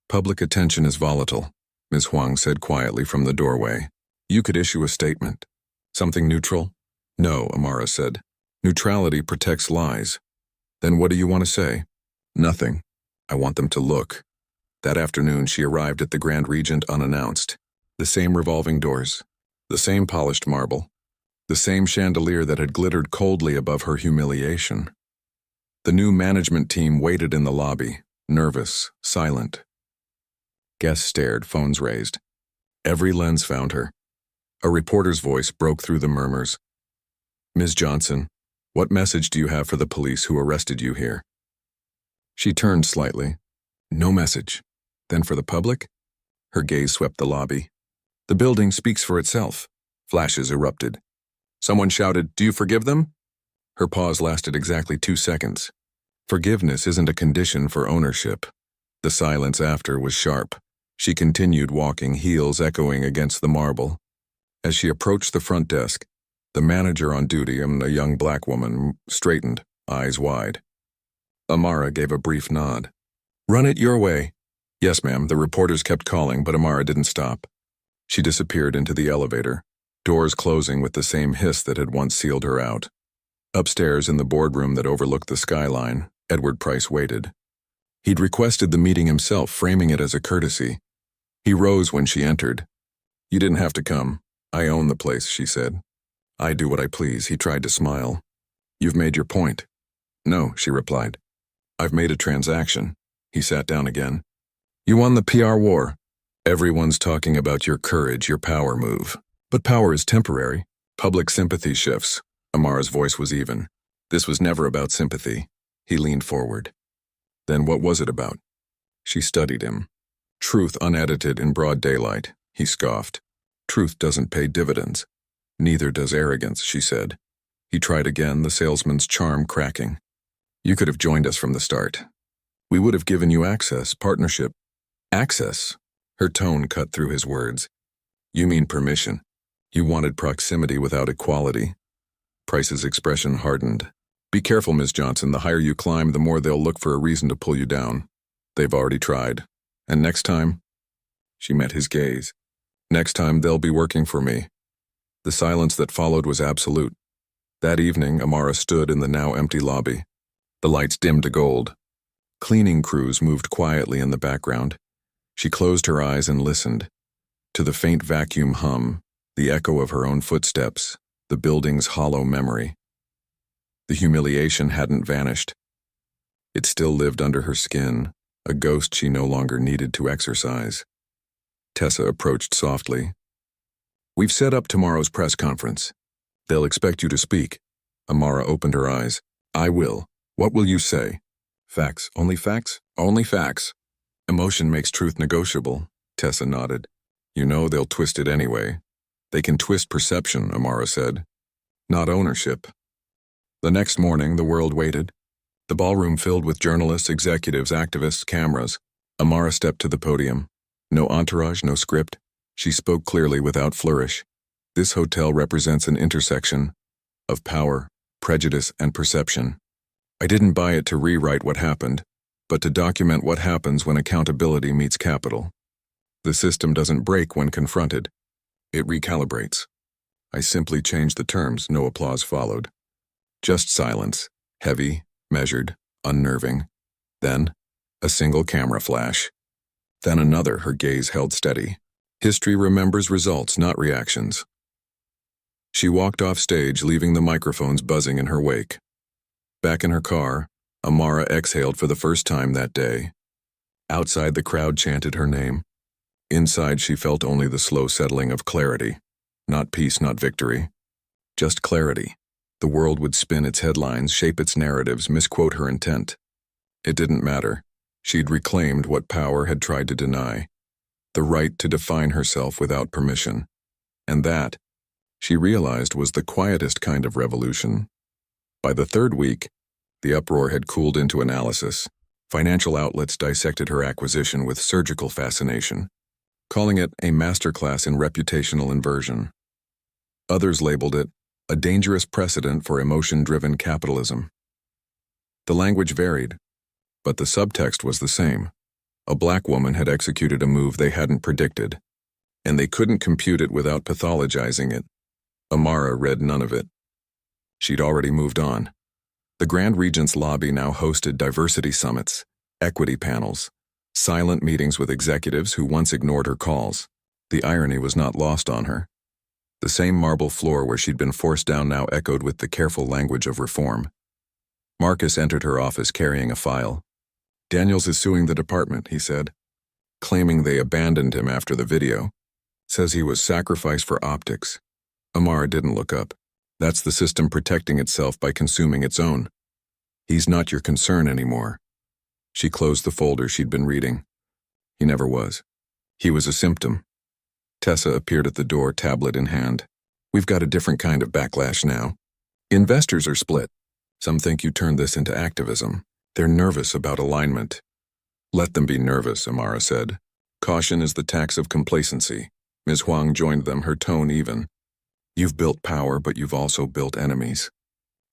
Public attention is volatile, Ms. Huang said quietly from the doorway. You could issue a statement. Something neutral? No, Amara said. Neutrality protects lies. Then what do you want to say? Nothing. I want them to look. That afternoon, she arrived at the Grand Regent unannounced. The same revolving doors. The same polished marble. The same chandelier that had glittered coldly above her humiliation. The new management team waited in the lobby, nervous, silent. Guests stared, phones raised. Every lens found her. A reporter's voice broke through the murmurs. Ms. Johnson, what message do you have for the police who arrested you here? She turned slightly. No message. Then for the public? Her gaze swept the lobby. The building speaks for itself. Flashes erupted. Someone shouted, "Do you forgive them?" Her pause lasted exactly 2 seconds. Forgiveness isn't a condition for ownership. The silence after was sharp. She continued walking, heels echoing against the marble. As she approached the front desk, the manager on duty, a young black woman, straightened, eyes wide. Amara gave a brief nod. Run it your way. Yes, ma'am, the reporters kept calling, but Amara didn't stop. She disappeared into the elevator, doors closing with the same hiss that had once sealed her out. Upstairs in the boardroom that overlooked the skyline, Edward Price waited. He'd requested the meeting himself, framing it as a courtesy. He rose when she entered. You didn't have to come. I own the place, she said. I do what I please, he tried to smile. You've made your point. No, she replied. I've made a transaction. He sat down again. You won the PR war. Everyone's talking about your courage, your power move. But power is temporary. Public sympathy shifts. Amara's voice was even. This was never about sympathy. He leaned forward. Then what was it about? She studied him. Truth unedited in broad daylight. He scoffed. Truth doesn't pay dividends. Neither does arrogance, she said. He tried again, the salesman's charm cracking. You could have joined us from the start. We would have given you access, partnership. Access? Her tone cut through his words. You mean permission. You wanted proximity without equality. Price's expression hardened. Be careful, Ms. Johnson. The higher you climb, the more they'll look for a reason to pull you down. They've already tried. And next time? She met his gaze. Next time, they'll be working for me. The silence that followed was absolute. That evening, Amara stood in the now empty lobby. The lights dimmed to gold. Cleaning crews moved quietly in the background. She closed her eyes and listened. To the faint vacuum hum, the echo of her own footsteps, the building's hollow memory. The humiliation hadn't vanished. It still lived under her skin, a ghost she no longer needed to exorcise. Tessa approached softly. We've set up tomorrow's press conference. They'll expect you to speak. Amara opened her eyes. I will. What will you say? Facts. Only facts? Only facts. Emotion makes truth negotiable, Tessa nodded. You know they'll twist it anyway. They can twist perception, Amara said. Not ownership. The next morning, the world waited. The ballroom filled with journalists, executives, activists, cameras. Amara stepped to the podium. No entourage, no script. She spoke clearly without flourish. This hotel represents an intersection of power, prejudice, and perception. I didn't buy it to rewrite what happened, but to document what happens when accountability meets capital. The system doesn't break when confronted. It recalibrates. I simply changed the terms. No applause followed. Just silence, heavy, measured, unnerving. Then, a single camera flash. Then another, her gaze held steady. History remembers results, not reactions. She walked off stage, leaving the microphones buzzing in her wake. Back in her car, Amara exhaled for the first time that day. Outside, the crowd chanted her name. Inside, she felt only the slow settling of clarity. Not peace, not victory. Just clarity. The world would spin its headlines, shape its narratives, misquote her intent. It didn't matter. She'd reclaimed what power had tried to deny. The right to define herself without permission. And that, she realized, was the quietest kind of revolution. By the third week, the uproar had cooled into analysis. Financial outlets dissected her acquisition with surgical fascination. calling it a masterclass in reputational inversion. Others labeled it a dangerous precedent for emotion-driven capitalism. The language varied, but the subtext was the same. A black woman had executed a move they hadn't predicted, and they couldn't compute it without pathologizing it. Amara read none of it. She'd already moved on. The Grand Regent's lobby now hosted diversity summits, equity panels, silent meetings with executives who once ignored her calls. The irony was not lost on her. The same marble floor where she'd been forced down now echoed with the careful language of reform. Marcus entered her office carrying a file. "Daniels is suing the department," he said, claiming they abandoned him after the video. "Says he was sacrificed for optics." Amara didn't look up. "That's the system protecting itself by consuming its own. He's not your concern anymore." She closed the folder she'd been reading. He never was. He was a symptom. Tessa appeared at the door, tablet in hand. "We've got a different kind of backlash now. Investors are split. Some think you turned this into activism. They're nervous about alignment." "Let them be nervous," Amara said. "Caution is the tax of complacency." Ms. Huang joined them, her tone even. "You've built power, but you've also built enemies.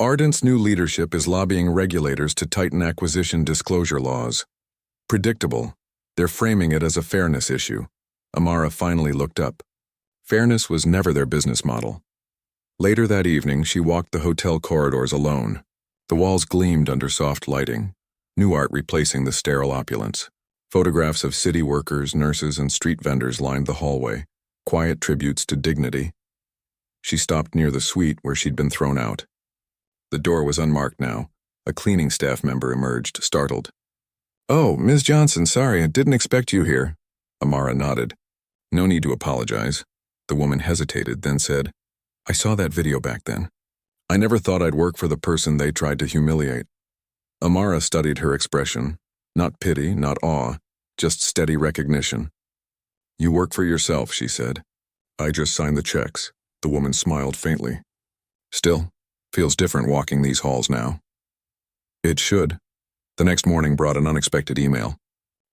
Ardent's new leadership is lobbying regulators to tighten acquisition disclosure laws. Predictable. They're framing it as a fairness issue." Amara finally looked up. Fairness was never their business model. Later that evening, she walked the hotel corridors alone. The walls gleamed under soft lighting, new art replacing the sterile opulence. Photographs of city workers, nurses, and street vendors lined the hallway, quiet tributes to dignity. She stopped near the suite where she'd been thrown out. The door was unmarked now. A cleaning staff member emerged, startled. "Oh, Ms. Johnson, sorry, I didn't expect you here." Amara nodded. "No need to apologize." The woman hesitated, then said, "I saw that video back then. I never thought I'd work for the person they tried to humiliate." Amara studied her expression. Not pity, not awe, just steady recognition. "You work for yourself," she said. "I just signed the checks." The woman smiled faintly. "Still, feels different walking these halls now." It should. The next morning brought an unexpected email.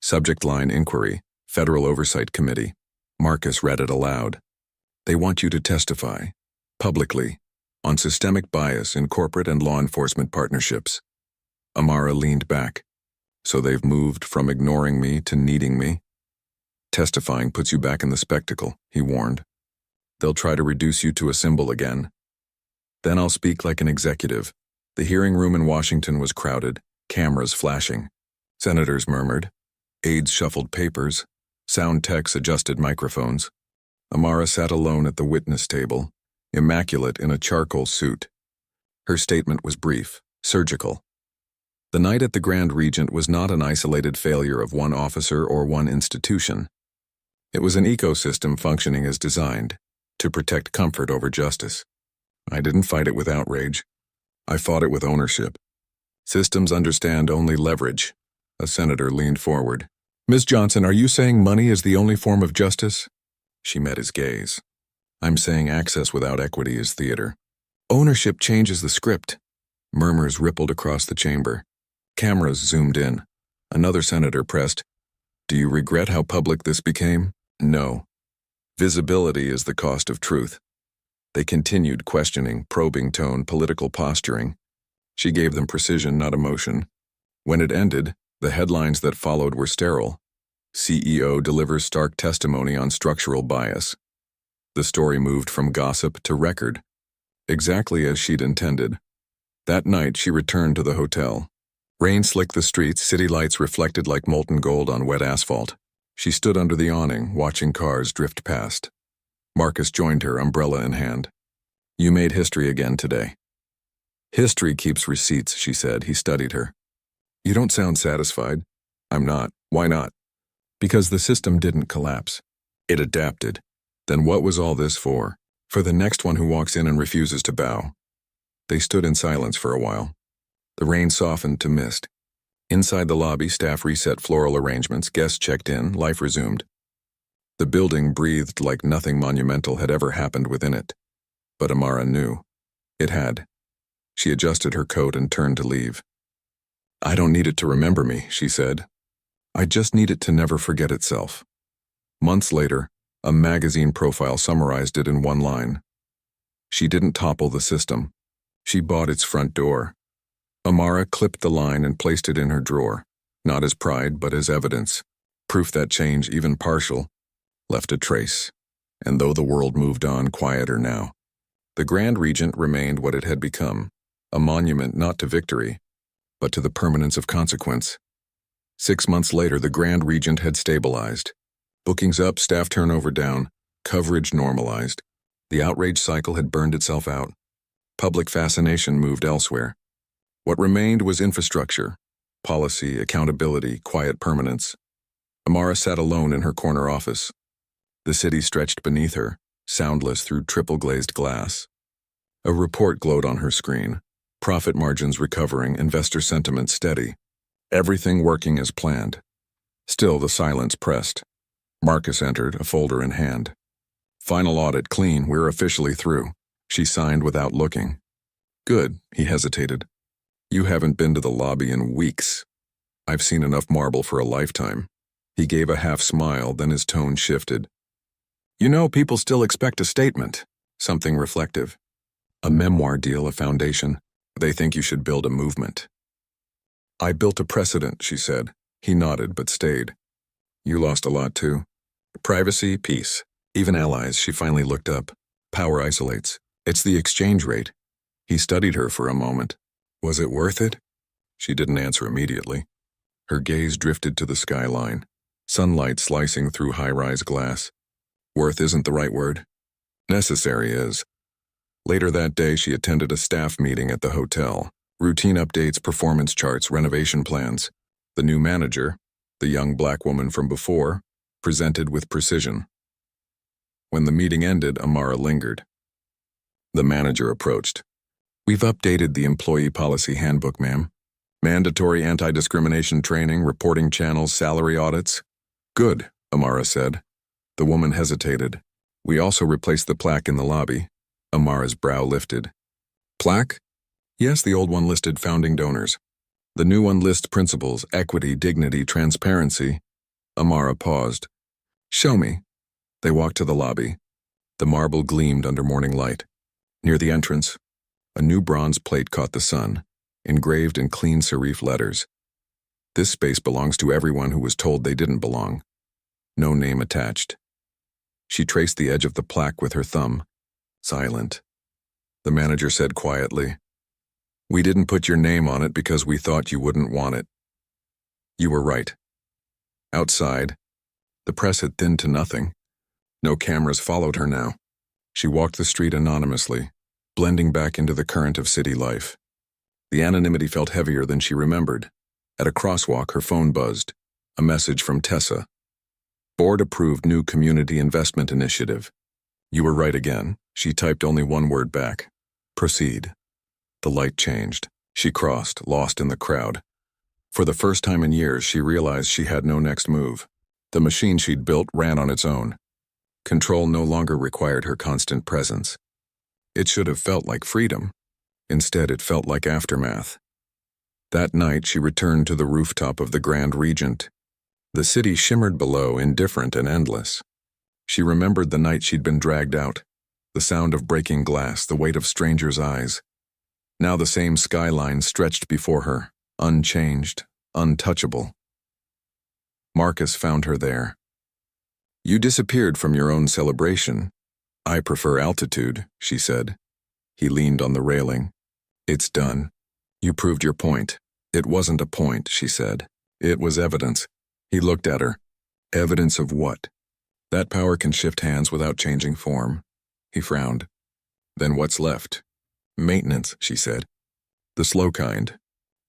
Subject line inquiry, Federal Oversight Committee. Marcus read it aloud. "They want you to testify, publicly, on systemic bias in corporate and law enforcement partnerships." Amara leaned back. "So they've moved from ignoring me to needing me?" "Testifying puts you back in the spectacle," he warned. "They'll try to reduce you to a symbol again. Then I'll speak like an executive." The hearing room in Washington was crowded, cameras flashing. Senators murmured. Aides shuffled papers. Sound techs adjusted microphones. Amara sat alone at the witness table, immaculate in a charcoal suit. Her statement was brief, surgical. The night at the Grand Regent was not an isolated failure of one officer or one institution. It was an ecosystem functioning as designed, to protect comfort over justice. "I didn't fight it with outrage. I fought it with ownership. Systems understand only leverage." A senator leaned forward. "Ms. Johnson, are you saying money is the only form of justice?" She met his gaze. "I'm saying access without equity is theater. Ownership changes the script." Murmurs rippled across the chamber. Cameras zoomed in. Another senator pressed, "Do you regret how public this became?" "No. Visibility is the cost of truth." They continued questioning, probing tone, political posturing. She gave them precision, not emotion. When it ended, the headlines that followed were sterile. CEO delivers stark testimony on structural bias. The story moved from gossip to record, exactly as she'd intended. That night, she returned to the hotel. Rain slicked the streets, city lights reflected like molten gold on wet asphalt. She stood under the awning, watching cars drift past. Marcus joined her, umbrella in hand. "You made history again today." "History keeps receipts," she said. He studied her. "You don't sound satisfied." "I'm not." "Why not?" "Because the system didn't collapse. It adapted. Then what was all this for?" "For the next one who walks in and refuses to bow." They stood in silence for a while. The rain softened to mist. Inside the lobby, staff reset floral arrangements, guests checked in, life resumed. The building breathed like nothing monumental had ever happened within it. But Amara knew. It had. She adjusted her coat and turned to leave. "I don't need it to remember me," she said. "I just need it to never forget itself." Months later, a magazine profile summarized it in one line. She didn't topple the system. She bought its front door. Amara clipped the line and placed it in her drawer, not as pride but as evidence, proof that change, even partial, left a trace. And though the world moved on quieter now, the Grand Regent remained what it had become, a monument not to victory, but to the permanence of consequence. 6 months later, the Grand Regent had stabilized. Bookings up, staff turnover down, coverage normalized. The outrage cycle had burned itself out. Public fascination moved elsewhere. What remained was infrastructure, policy, accountability, quiet permanence. Amara sat alone in her corner office. The city stretched beneath her, soundless through triple-glazed glass. A report glowed on her screen. Profit margins recovering, investor sentiment steady. Everything working as planned. Still, the silence pressed. Marcus entered, a folder in hand. "Final audit clean, we're officially through." She signed without looking. "Good," he hesitated. "You haven't been to the lobby in weeks. I've seen enough marble for a lifetime." He gave a half smile, then his tone shifted. "You know, people still expect a statement, something reflective. A memoir deal, a foundation. They think you should build a movement." "I built a precedent," she said. He nodded, but stayed. "You lost a lot, too. Privacy, peace. Even allies." She finally looked up. "Power isolates. It's the exchange rate." He studied her for a moment. "Was it worth it?" She didn't answer immediately. Her gaze drifted to the skyline, sunlight slicing through high-rise glass. "Worth isn't the right word. Necessary is." Later that day, she attended a staff meeting at the hotel. Routine updates, performance charts, renovation plans. The new manager, the young black woman from before, presented with precision. When the meeting ended, Amara lingered. The manager approached. "We've updated the employee policy handbook, ma'am. Mandatory anti-discrimination training, reporting channels, salary audits." "Good," Amara said. The woman hesitated. "We also replaced the plaque in the lobby." Amara's brow lifted. "Plaque?" "Yes, the old one listed founding donors. The new one lists principles, equity, dignity, transparency." Amara paused. "Show me." They walked to the lobby. The marble gleamed under morning light. Near the entrance, a new bronze plate caught the sun, engraved in clean serif letters. "This space belongs to everyone who was told they didn't belong." No name attached. She traced the edge of the plaque with her thumb. Silent. The manager said quietly, "We didn't put your name on it because we thought you wouldn't want it." You were right. Outside, the press had thinned to nothing. No cameras followed her now. She walked the street anonymously, blending back into the current of city life. The anonymity felt heavier than she remembered. At a crosswalk, her phone buzzed. A message from Tessa. "Board-approved new community investment initiative." "You were right again." She typed only one word back. "Proceed." The light changed. She crossed, lost in the crowd. For the first time in years, she realized she had no next move. The machine she'd built ran on its own. Control no longer required her constant presence. It should have felt like freedom. Instead, it felt like aftermath. That night, she returned to the rooftop of the Grand Regent. The city shimmered below, indifferent and endless. She remembered the night she'd been dragged out, the sound of breaking glass, the weight of strangers' eyes. Now the same skyline stretched before her, unchanged, untouchable. Marcus found her there. "You disappeared from your own celebration." "I prefer altitude," she said. He leaned on the railing. "It's done. You proved your point." "It wasn't a point," she said. "It was evidence." He looked at her. "Evidence of what?" "That power can shift hands without changing form." He frowned. "Then what's left?" "Maintenance," she said. "The slow kind.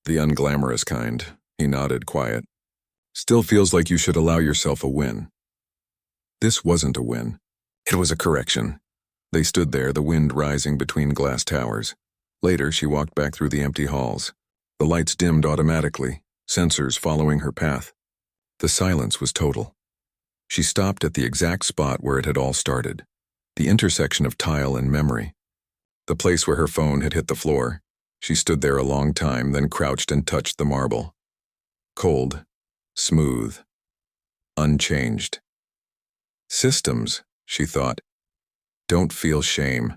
The unglamorous kind." He nodded, quiet. "Still feels like you should allow yourself a win." This wasn't a win. It was a correction. They stood there, the wind rising between glass towers. Later, she walked back through the empty halls. The lights dimmed automatically, sensors following her path. The silence was total. She stopped at the exact spot where it had all started, the intersection of tile and memory. The place where her phone had hit the floor. She stood there a long time, then crouched and touched the marble. Cold, smooth, unchanged. Systems, she thought, don't feel shame.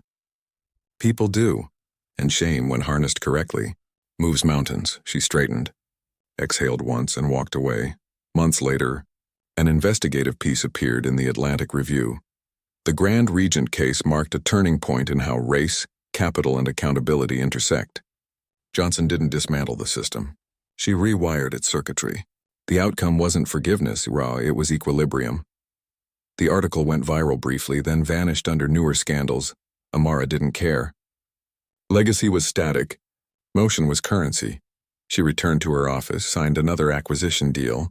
People do, and shame, when harnessed correctly, moves mountains. She straightened, exhaled once, and walked away. Months later, an investigative piece appeared in the Atlantic Review. The Grand Regent case marked a turning point in how race, capital, and accountability intersect. Johnson didn't dismantle the system. She rewired its circuitry. The outcome wasn't forgiveness, it was equilibrium. The article went viral briefly, then vanished under newer scandals. Amara didn't care. Legacy was static. Motion was currency. She returned to her office, signed another acquisition deal,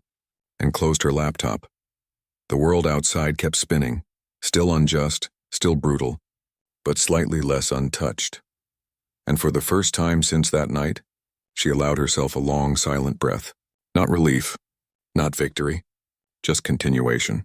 and closed her laptop. The world outside kept spinning, still unjust, still brutal, but slightly less untouched. And for the first time since that night, she allowed herself a long, silent breath. Not relief, not victory, just continuation.